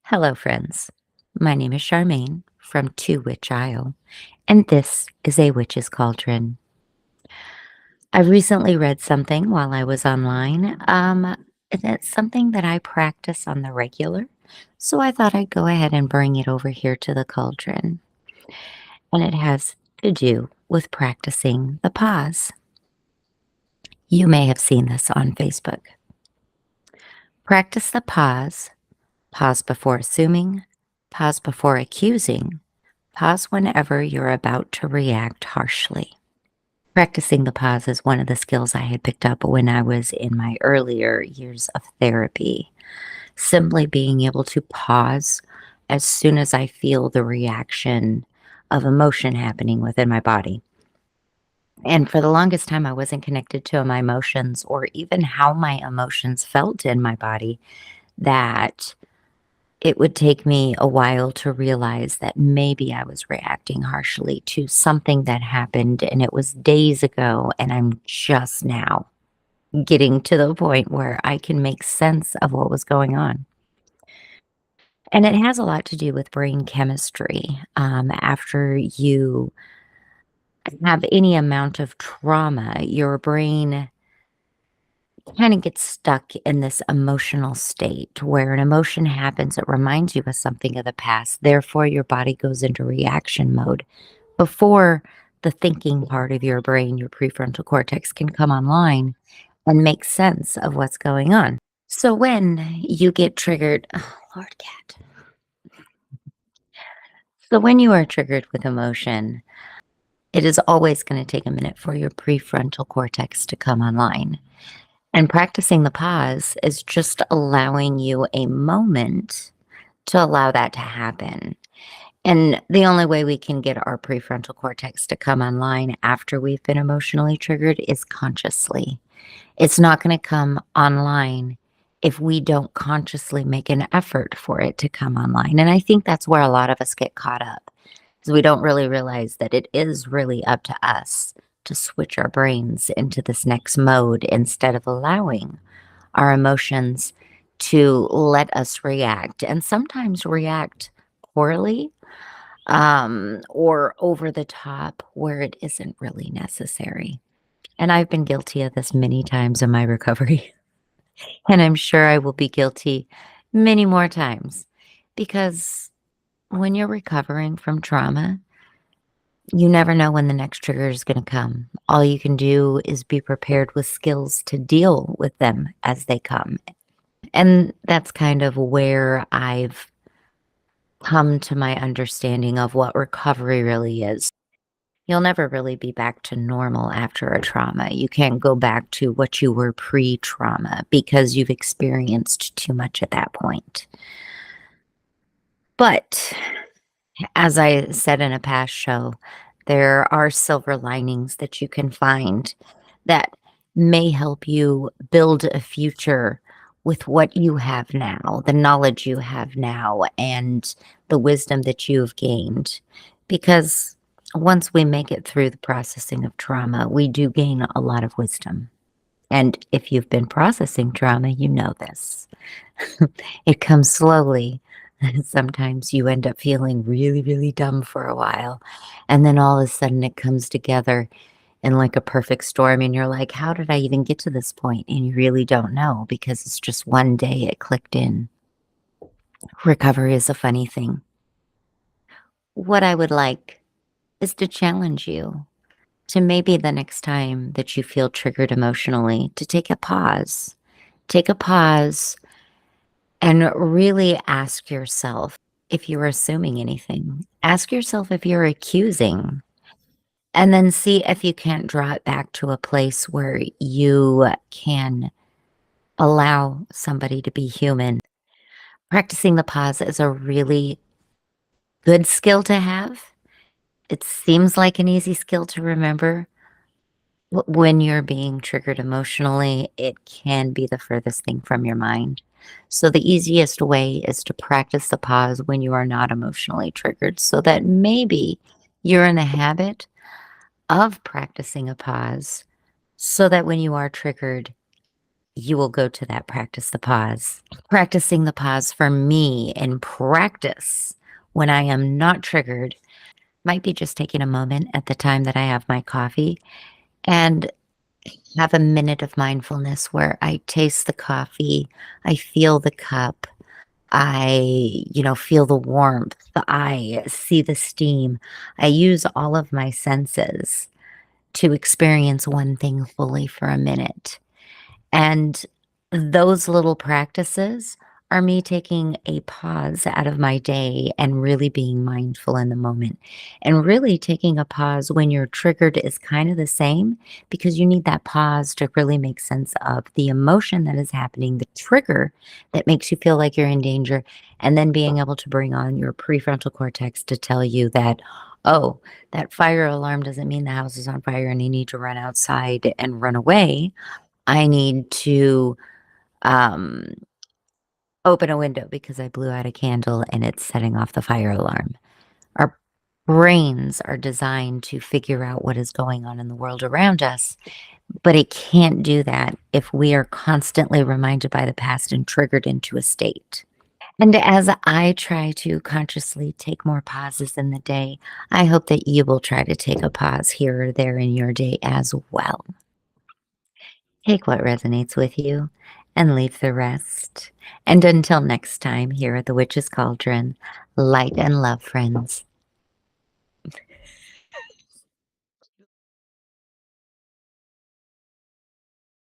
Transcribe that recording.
Hello, friends. My name is Charmaine from Two Witch Isle, and this is a witch's cauldron. I recently read something while I was online. And it's something that I practice on the regular, so I thought I'd go ahead and bring it over here to the cauldron. And it has to do with practicing the pause. You may have seen this on Facebook. Practice the pause. Pause before assuming. Pause before accusing. Pause whenever you're about to react harshly. Practicing the pause is one of the skills I had picked up when I was in my earlier years of therapy. Simply being able to pause as soon as I feel the reaction of emotion happening within my body. And for the longest time, I wasn't connected to my emotions or even how my emotions felt in my body, that it would take me a while to realize that maybe I was reacting harshly to something that happened and it was days ago, and I'm just now getting to the point where I can make sense of what was going on. And it has a lot to do with brain chemistry. After you have any amount of trauma, your brain kind of gets stuck in this emotional state where an emotion happens, it reminds you of something of the past. Therefore, your body goes into reaction mode before the thinking part of your brain, your prefrontal cortex, can come online and make sense of what's going on. So when you get triggered, oh, Lord cat. So when you are triggered with emotion, it is always going to take a minute for your prefrontal cortex to come online. And practicing the pause is just allowing you a moment to allow that to happen. And the only way we can get our prefrontal cortex to come online after we've been emotionally triggered is consciously. It's not going to come online if we don't consciously make an effort for it to come online. And I think that's where a lot of us get caught up, because we don't really realize that it is really up to us to switch our brains into this next mode instead of allowing our emotions to let us react, and sometimes react poorly, or over the top where it isn't really necessary. And I've been guilty of this many times in my recovery, and I'm sure I will be guilty many more times, because when you're recovering from trauma, you never know when the next trigger is going to come. All you can do is be prepared with skills to deal with them as they come. And that's kind of where I've come to my understanding of what recovery really is. You'll never really be back to normal after a trauma. You can't go back to what you were pre-trauma because you've experienced too much at that point. But as I said in a past show, there are silver linings that you can find that may help you build a future with what you have now, the knowledge you have now, and the wisdom that you've gained. Because once we make it through the processing of trauma, we do gain a lot of wisdom. And if you've been processing trauma, you know this. It comes slowly. Sometimes you end up feeling really, really dumb for a while. And then all of a sudden it comes together in like a perfect storm. And you're like, how did I even get to this point? And you really don't know, because it's just one day it clicked in. Recovery is a funny thing. What I would like is to challenge you to, maybe the next time that you feel triggered emotionally, to take a pause. Take a pause and really ask yourself if you're assuming anything. Ask yourself if you're accusing, and then see if you can't draw it back to a place where you can allow somebody to be human. Practicing the pause is a really good skill to have. It seems like an easy skill to remember. When you're being triggered emotionally, it can be the furthest thing from your mind. So the easiest way is to practice the pause when you are not emotionally triggered, so that maybe you're in the habit of practicing a pause, so that when you are triggered, you will go to that practice the pause. Practicing the pause for me in practice when I am not triggered might be just taking a moment at the time that I have my coffee and have a minute of mindfulness where I taste the coffee, I feel the cup, feel the warmth, I see the steam. I use all of my senses to experience one thing fully for a minute. And those little practices are me taking a pause out of my day and really being mindful in the moment. And really taking a pause when you're triggered is kind of the same because you need that pause to really make sense of the emotion that is happening, the trigger that makes you feel like you're in danger, and then being able to bring on your prefrontal cortex to tell you that, oh, that fire alarm doesn't mean the house is on fire and you need to run outside and run away. I need to um, open a window because I blew out a candle and it's setting off the fire alarm. Our brains are designed to figure out what is going on in the world around us, but it can't do that if we are constantly reminded by the past and triggered into a state. And as I try to consciously take more pauses in the day, I hope that you will try to take a pause here or there in your day as well. Take what resonates with you and leave the rest. And until next time, here at the Witch's Cauldron, light and love, friends.